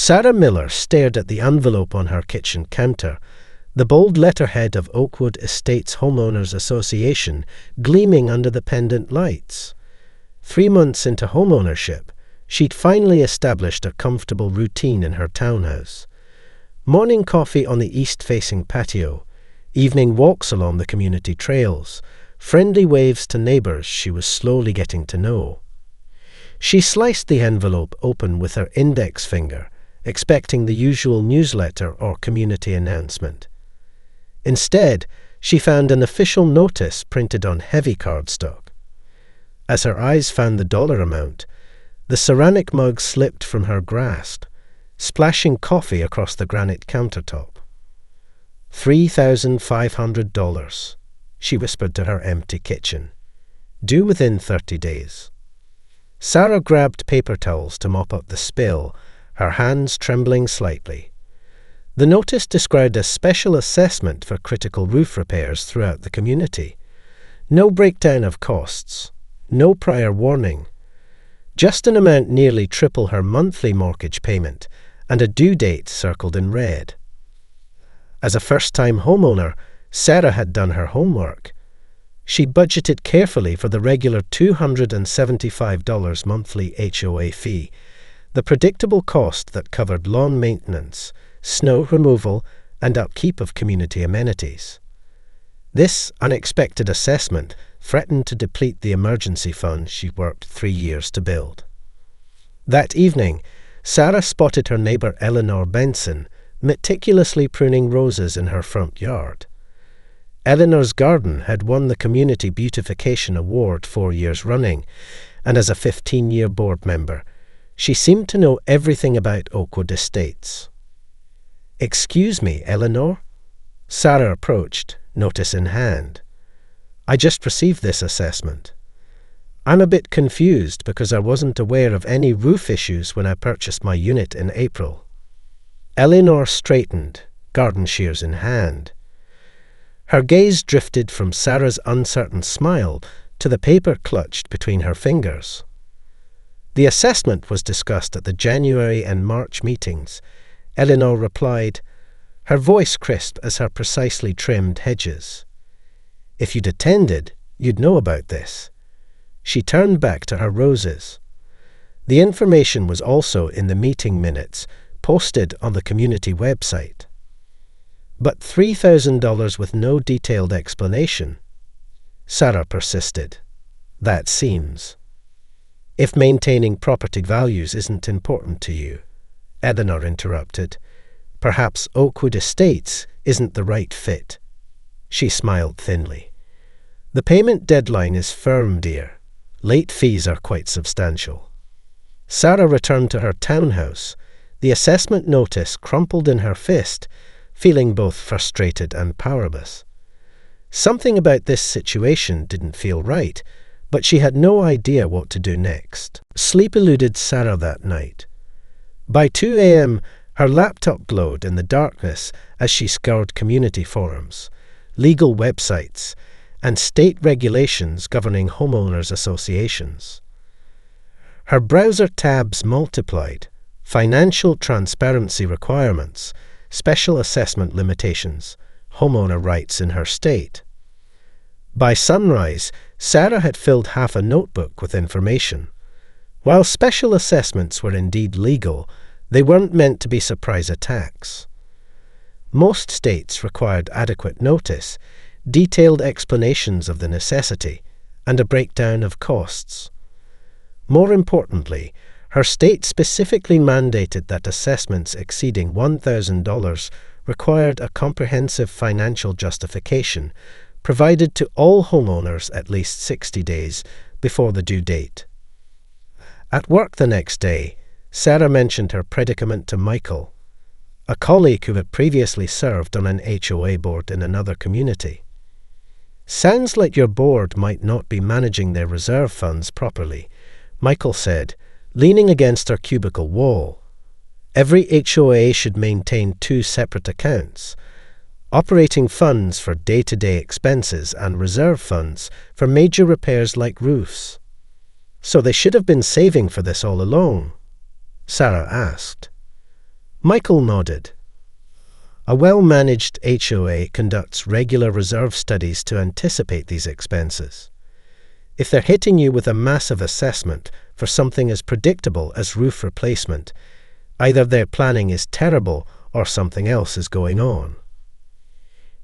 Sarah Miller stared at the envelope on her kitchen counter, the bold letterhead of Oakwood Estates Homeowners Association gleaming under the pendant lights. 3 months into homeownership, she'd finally established a comfortable routine in her townhouse. Morning coffee on the east-facing patio, evening walks along the community trails, friendly waves to neighbours she was slowly getting to know. She sliced the envelope open with her index finger, expecting the usual newsletter or community announcement. Instead, she found an official notice printed on heavy cardstock. As her eyes found the dollar amount, the ceramic mug slipped from her grasp, splashing coffee across the granite countertop. $3,500, she whispered to her empty kitchen. Due within 30 days. Sarah grabbed paper towels to mop up the spill, her hands trembling slightly. The notice described a special assessment for critical roof repairs throughout the community. No breakdown of costs, no prior warning. Just an amount nearly triple her monthly mortgage payment, and a due date circled in red. As a first-time homeowner, Sarah had done her homework. She budgeted carefully for the regular $275 monthly HOA fee, the predictable cost that covered lawn maintenance, snow removal, and upkeep of community amenities. This unexpected assessment threatened to deplete the emergency fund she'd worked 3 years to build. That evening, Sarah spotted her neighbour Eleanor Benson meticulously pruning roses in her front yard. Eleanor's garden had won the Community Beautification Award 4 years running, and as a 15-year board member, she seemed to know everything about Oakwood Estates. "Excuse me, Eleanor?" Sarah approached, notice in hand. "I just received this assessment. I'm a bit confused because I wasn't aware of any roof issues when I purchased my unit in April." Eleanor straightened, garden shears in hand. Her gaze drifted from Sarah's uncertain smile to the paper clutched between her fingers. The assessment was discussed at the January and March meetings. Eleanor replied, her voice crisp as her precisely trimmed hedges. "If you'd attended, you'd know about this." She turned back to her roses. The information was also in the meeting minutes, posted on the community website. But $3,000 with no detailed explanation? Sarah persisted. "That seems." "If maintaining property values isn't important to you," Eleanor interrupted, "perhaps Oakwood Estates isn't the right fit." She smiled thinly. "The payment deadline is firm, dear. Late fees are quite substantial." Sarah returned to her townhouse, the assessment notice crumpled in her fist, feeling both frustrated and powerless. Something about this situation didn't feel right, but she had no idea what to do next. Sleep eluded Sarah that night. By 2 a.m., her laptop glowed in the darkness as she scoured community forums, legal websites, and state regulations governing homeowners associations. Her browser tabs multiplied: financial transparency requirements, special assessment limitations, homeowner rights in her state. By sunrise, Sarah had filled half a notebook with information. While special assessments were indeed legal, they weren't meant to be surprise attacks. Most states required adequate notice, detailed explanations of the necessity, and a breakdown of costs. More importantly, her state specifically mandated that assessments exceeding $1,000 required a comprehensive financial justification provided to all homeowners at least 60 days before the due date. At work the next day, Sarah mentioned her predicament to Michael, a colleague who had previously served on an HOA board in another community. "Sounds like your board might not be managing their reserve funds properly," Michael said, leaning against her cubicle wall. "Every HOA should maintain 2 separate accounts, operating funds for day-to-day expenses and reserve funds for major repairs like roofs." "So they should have been saving for this all along?" Sarah asked. Michael nodded. A well-managed HOA conducts regular reserve studies to anticipate these expenses. If they're hitting you with a massive assessment for something as predictable as roof replacement, either their planning is terrible or something else is going on.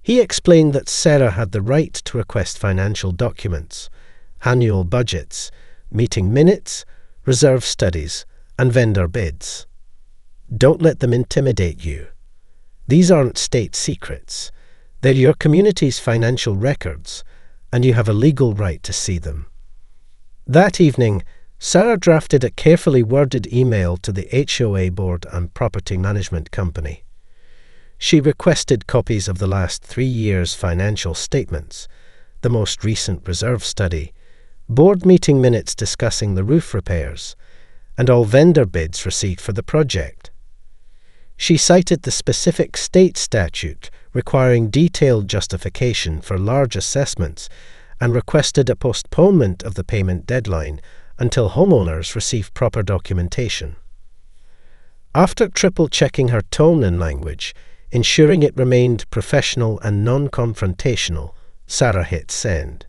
He explained that Sarah had the right to request financial documents, annual budgets, meeting minutes, reserve studies, and vendor bids. Don't let them intimidate you. These aren't state secrets. They're your community's financial records, and you have a legal right to see them. That evening, Sarah drafted a carefully worded email to the HOA board and property management company. She requested copies of the last 3 years' financial statements, the most recent reserve study, board meeting minutes discussing the roof repairs, and all vendor bids received for the project. She cited the specific state statute requiring detailed justification for large assessments and requested a postponement of the payment deadline until homeowners receive proper documentation. After triple-checking her tone and language, ensuring it remained professional and non-confrontational, Sarah hit send.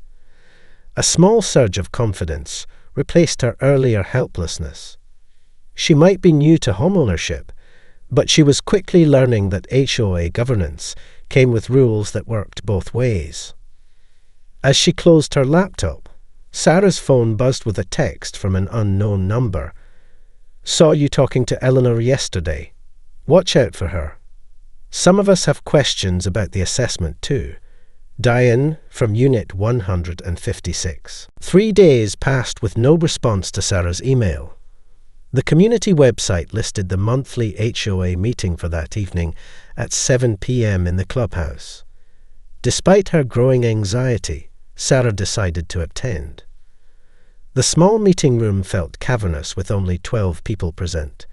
A small surge of confidence replaced her earlier helplessness. She might be new to homeownership, but she was quickly learning that HOA governance came with rules that worked both ways. As she closed her laptop, Sarah's phone buzzed with a text from an unknown number. "Saw you talking to Eleanor yesterday. Watch out for her. Some of us have questions about the assessment too. Diane from Unit 156. 3 days passed with no response to Sarah's email. The community website listed the monthly HOA meeting for that evening at 7 p.m. in the clubhouse. Despite her growing anxiety, Sarah decided to attend. The small meeting room felt cavernous with only 12 people present,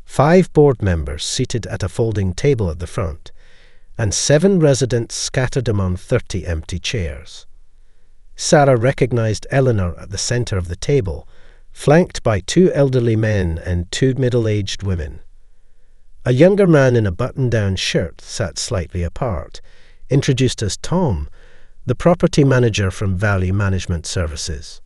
5 board members seated at a folding table at the front, and 7 residents scattered among 30 empty chairs. Sarah recognized Eleanor at the center of the table, flanked by 2 elderly men and 2 middle-aged women. A younger man in a button-down shirt sat slightly apart, introduced as Tom, the property manager from Valley Management Services.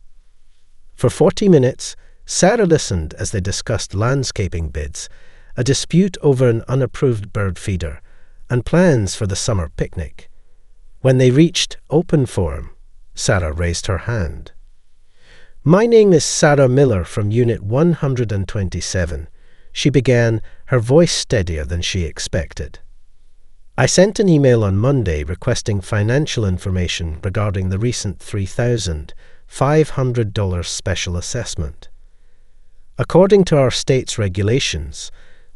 For 40 minutes, Sarah listened as they discussed landscaping bids, a dispute over an unapproved bird feeder, and plans for the summer picnic. When they reached open forum, Sarah raised her hand. "My name is Sarah Miller from Unit 127, she began, her voice steadier than she expected. "I sent an email on Monday requesting financial information regarding the recent $3,500 special assessment. According to our state's regulations,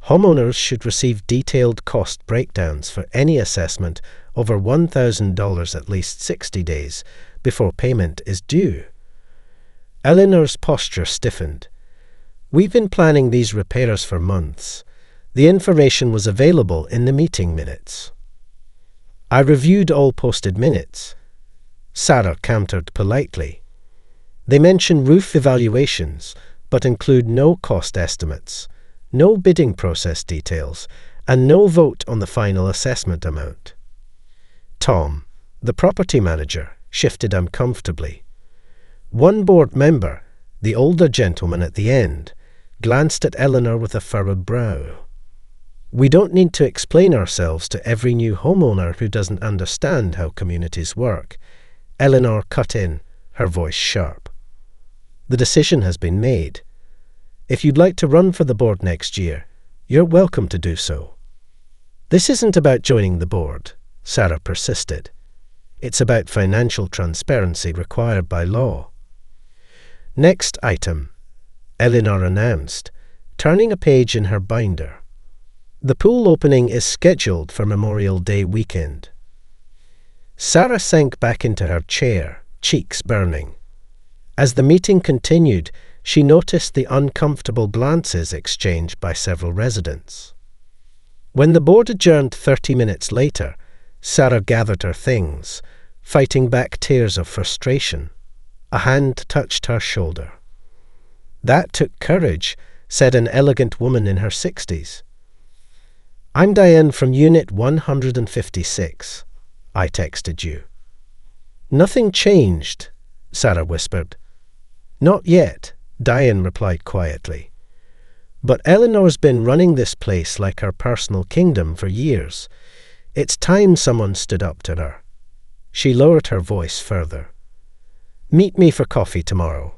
homeowners should receive detailed cost breakdowns for any assessment over $1,000 at least 60 days before payment is due." Eleanor's posture stiffened. "We've been planning these repairs for months. The information was available in the meeting minutes." "I reviewed all posted minutes," Sarah countered politely. "They mention roof evaluations, but include no cost estimates, no bidding process details, and no vote on the final assessment amount." Tom, the property manager, shifted uncomfortably. One board member, the older gentleman at the end, glanced at Eleanor with a furrowed brow. "We don't need to explain ourselves to every new homeowner who doesn't understand how communities work," Eleanor cut in, her voice sharp. "The decision has been made. If you'd like to run for the board next year, you're welcome to do so." "This isn't about joining the board," Sarah persisted. "It's about financial transparency required by law." "Next item," Eleanor announced, turning a page in her binder. "The pool opening is scheduled for Memorial Day weekend." Sarah sank back into her chair, cheeks burning. As the meeting continued, she noticed the uncomfortable glances exchanged by several residents. When the board adjourned 30 minutes later, Sarah gathered her things, fighting back tears of frustration. A hand touched her shoulder. "That took courage," said an elegant woman in her 60s. I'm Diane from Unit 156. I texted you. Nothing changed, Sarah whispered. Not yet, Diane replied quietly. But Eleanor's been running this place like her personal kingdom for years. It's time someone stood up to her. She lowered her voice further. Meet me for coffee tomorrow.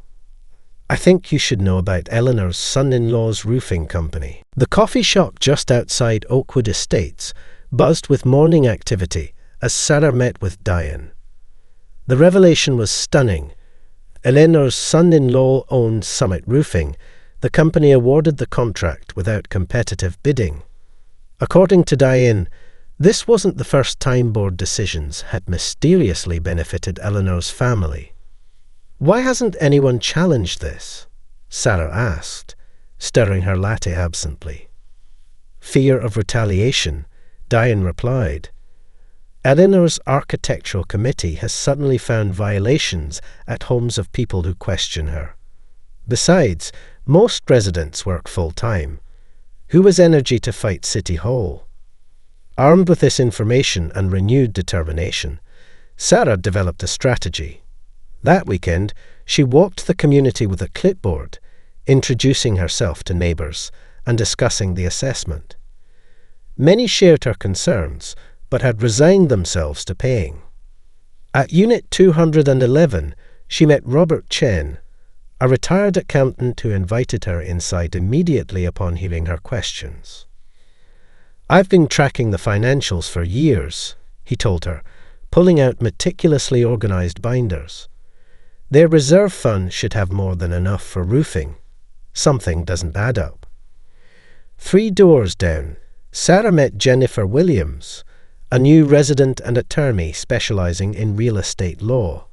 I think you should know about Eleanor's son-in-law's roofing company. The coffee shop just outside Oakwood Estates buzzed with morning activity as Sarah met with Diane. The revelation was stunning. Eleanor's son-in-law owned Summit Roofing. The company awarded the contract without competitive bidding. According to Diane, this wasn't the first time board decisions had mysteriously benefited Eleanor's family. Why hasn't anyone challenged this? Sarah asked, stirring her latte absently. Fear of retaliation, Diane replied. Eleanor's architectural committee has suddenly found violations at homes of people who question her. Besides, most residents work full-time. Who has energy to fight City Hall? Armed with this information and renewed determination, Sarah developed a strategy. That weekend, she walked the community with a clipboard, introducing herself to neighbours and discussing the assessment. Many shared her concerns, but had resigned themselves to paying. At Unit 211, she met Robert Chen, a retired accountant who invited her inside immediately upon hearing her questions. I've been tracking the financials for years, he told her, pulling out meticulously organised binders. Their reserve fund should have more than enough for roofing. Something doesn't add up. 3 doors down, Sarah met Jennifer Williams, a new resident and attorney specialising in real estate law.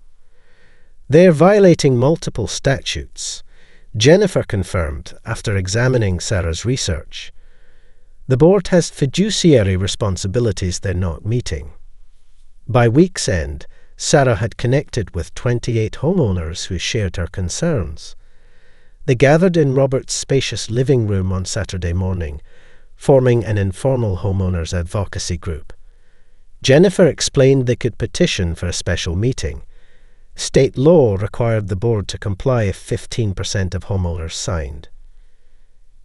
They're violating multiple statutes, Jennifer confirmed after examining Sarah's research. The board has fiduciary responsibilities they're not meeting. By week's end, Sarah had connected with 28 homeowners who shared her concerns. They gathered in Robert's spacious living room on Saturday morning, forming an informal homeowners advocacy group. Jennifer explained they could petition for a special meeting. State law required the board to comply if 15% of homeowners signed.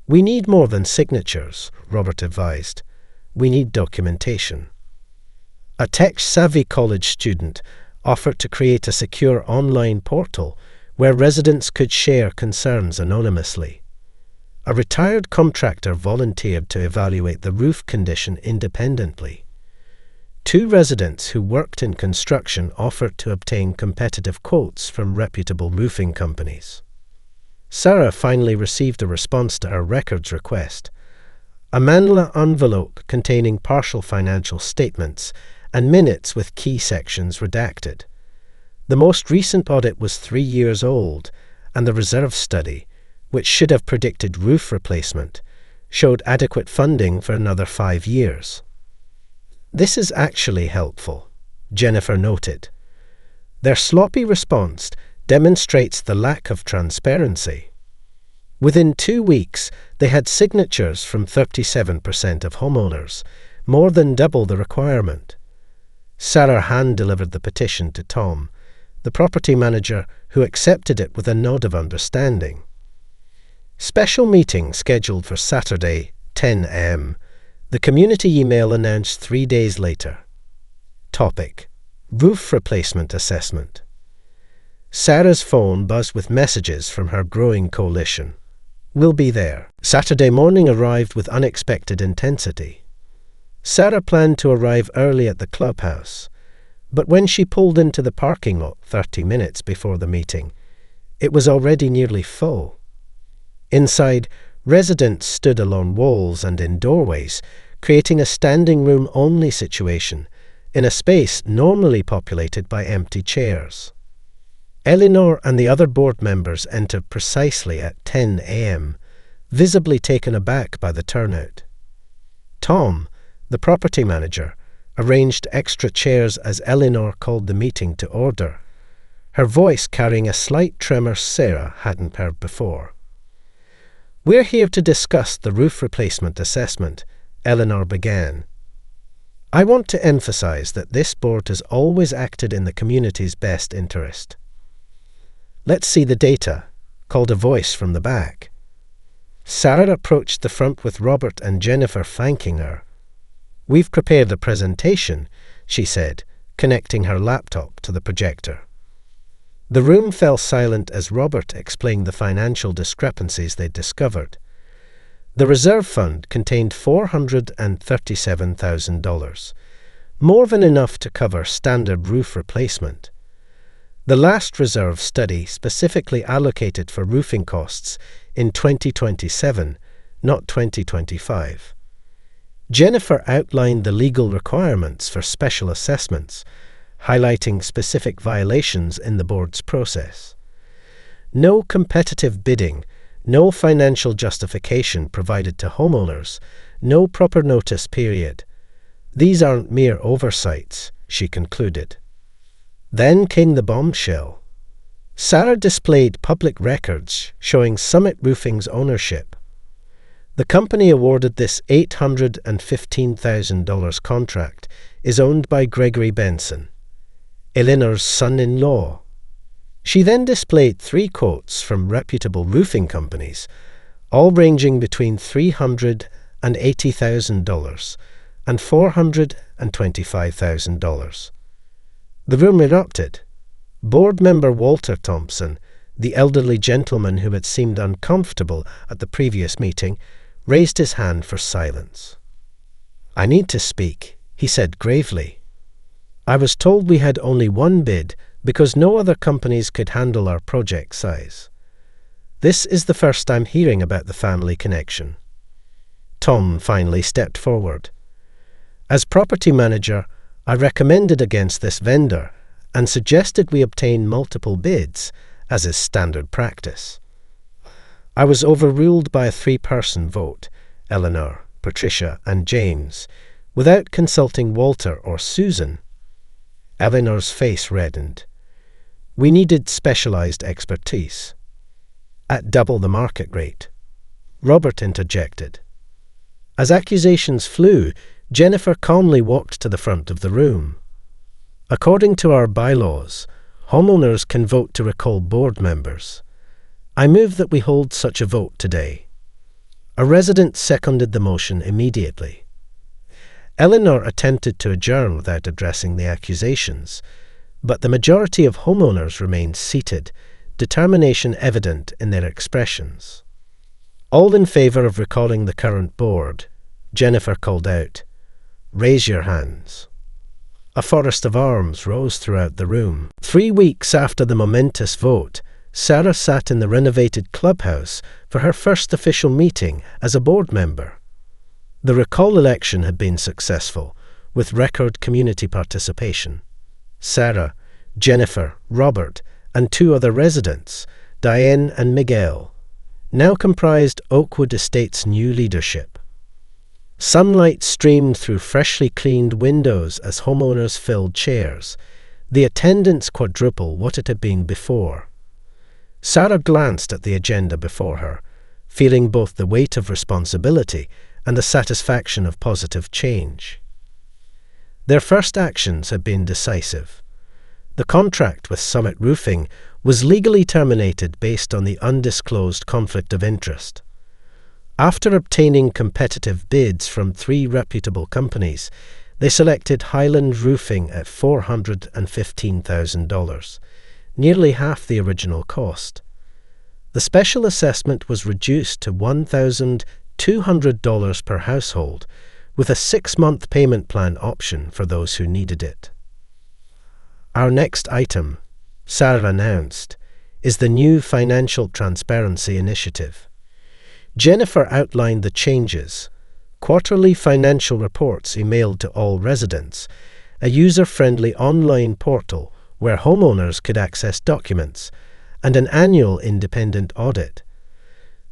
We need more than signatures, Robert advised. We need documentation. A tech-savvy college student offered to create a secure online portal where residents could share concerns anonymously. A retired contractor volunteered to evaluate the roof condition independently. 2 residents who worked in construction offered to obtain competitive quotes from reputable roofing companies. Sarah finally received a response to her records request, a manila envelope containing partial financial statements and minutes with key sections redacted. The most recent audit was 3 years old, and the reserve study, which should have predicted roof replacement, showed adequate funding for another 5 years. This is actually helpful, Jennifer noted. Their sloppy response demonstrates the lack of transparency. Within 2 weeks, they had signatures from 37% of homeowners, more than double the requirement. Sarah hand-delivered the petition to Tom, the property manager, who accepted it with a nod of understanding. Special meeting scheduled for Saturday, 10 a.m. The community email announced 3 days later. Topic: Roof replacement assessment. Sarah's phone buzzed with messages from her growing coalition. We'll be there. Saturday morning arrived with unexpected intensity. Sarah planned to arrive early at the clubhouse, but when she pulled into the parking lot 30 minutes before the meeting, it was already nearly full. Inside, residents stood along walls and in doorways, creating a standing room only situation in a space normally populated by empty chairs. Eleanor and the other board members entered precisely at 10 a.m., visibly taken aback by the turnout. Tom, the property manager, arranged extra chairs as Eleanor called the meeting to order, her voice carrying a slight tremor Sarah hadn't heard before. We're here to discuss the roof replacement assessment, Eleanor began. "I want to emphasize that this board has always acted in the community's best interest." "Let's see the data," called a voice from the back. Sarah approached the front with Robert and Jennifer thanking her. "We've prepared a presentation," she said, connecting her laptop to the projector. The room fell silent as Robert explained the financial discrepancies they'd discovered. The reserve fund contained $437,000, more than enough to cover standard roof replacement. The last reserve study specifically allocated for roofing costs in 2027, not 2025. Jennifer outlined the legal requirements for special assessments, highlighting specific violations in the board's process. No competitive bidding, no financial justification provided to homeowners, no proper notice period. These aren't mere oversights, she concluded. Then came the bombshell. Sarah displayed public records showing Summit Roofing's ownership. The company awarded this $815,000 contract is owned by Gregory Benson, Eleanor's son-in-law. She then displayed 3 quotes from reputable roofing companies, all ranging between $380,000 and $425,000. The room erupted. Board member Walter Thompson, the elderly gentleman who had seemed uncomfortable at the previous meeting, raised his hand for silence. "I need to speak," he said gravely. "I was told we had only one bid because no other companies could handle our project size. This is the first I'm hearing about the family connection." Tom finally stepped forward. "As property manager, I recommended against this vendor and suggested we obtain multiple bids, as is standard practice. I was overruled by a 3-person vote, Eleanor, Patricia, and James, without consulting Walter or Susan." Eleanor's face reddened. "We needed specialized expertise." "At double the market rate," Robert interjected. As accusations flew, Jennifer calmly walked to the front of the room. "According to our bylaws, homeowners can vote to recall board members. I move that we hold such a vote today." A resident seconded the motion immediately. Eleanor attempted to adjourn without addressing the accusations, but the majority of homeowners remained seated, determination evident in their expressions. "All in favour of recalling the current board," Jennifer called out. "Raise your hands." A forest of arms rose throughout the room. 3 weeks after the momentous vote, Sarah sat in the renovated clubhouse for her first official meeting as a board member. The recall election had been successful, with record community participation. Sarah, Jennifer, Robert, and 2 other residents, Diane and Miguel, now comprised Oakwood Estate's new leadership. Sunlight streamed through freshly cleaned windows as homeowners filled chairs, the attendance quadruple what it had been before. Sarah glanced at the agenda before her, feeling both the weight of responsibility and the satisfaction of positive change. Their first actions had been decisive. The contract with Summit Roofing was legally terminated based on the undisclosed conflict of interest. After obtaining competitive bids from 3 reputable companies, they selected Highland Roofing at $415,000, nearly half the original cost. The special assessment was reduced to $1,200 per household, with a 6-month payment plan option for those who needed it. "Our next item," Sarah announced, "is the new Financial Transparency Initiative." Jennifer outlined the changes: quarterly financial reports emailed to all residents, a user-friendly online portal where homeowners could access documents, and an annual independent audit.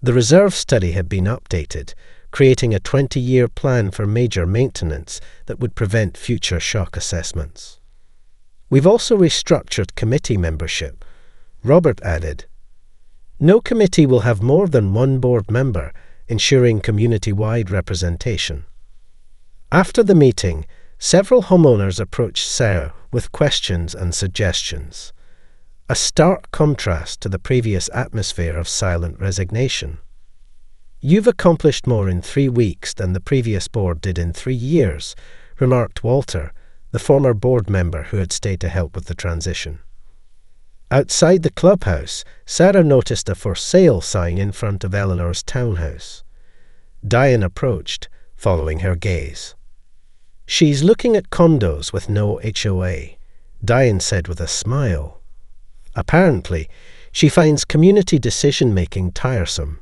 The reserve study had been updated, creating a 20-year plan for major maintenance that would prevent future shock assessments. "We've also restructured committee membership," Robert added. "No committee will have more than 1 board member, ensuring community-wide representation." After the meeting, several homeowners approached Sarah with questions and suggestions, a stark contrast to the previous atmosphere of silent resignation. "You've accomplished more in 3 weeks than the previous board did in 3 years," remarked Walter, the former board member who had stayed to help with the transition. Outside the clubhouse, Sarah noticed a "for sale" sign in front of Eleanor's townhouse. Diane approached, following her gaze. "She's looking at condos with no HOA," Diane said with a smile. Apparently, she finds community decision-making tiresome.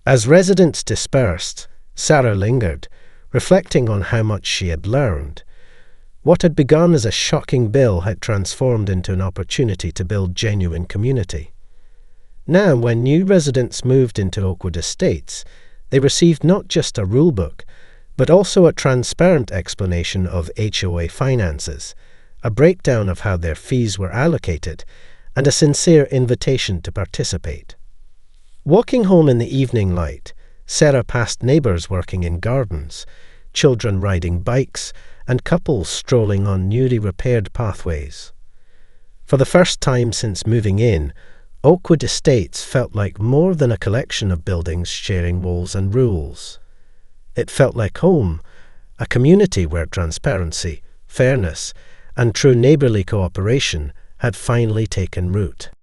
As residents dispersed, Sarah lingered, reflecting on how much she had learned. What had begun as a shocking bill had transformed into an opportunity to build genuine community. Now, when new residents moved into Oakwood Estates, they received not just a rulebook, but also a transparent explanation of HOA finances, a breakdown of how their fees were allocated, and a sincere invitation to participate. Walking home in the evening light, Sarah passed neighbours working in gardens, children riding bikes, and couples strolling on newly repaired pathways. For the first time since moving in, Oakwood Estates felt like more than a collection of buildings sharing walls and rules. It felt like home, a community where transparency, fairness, and true neighbourly cooperation had finally taken root.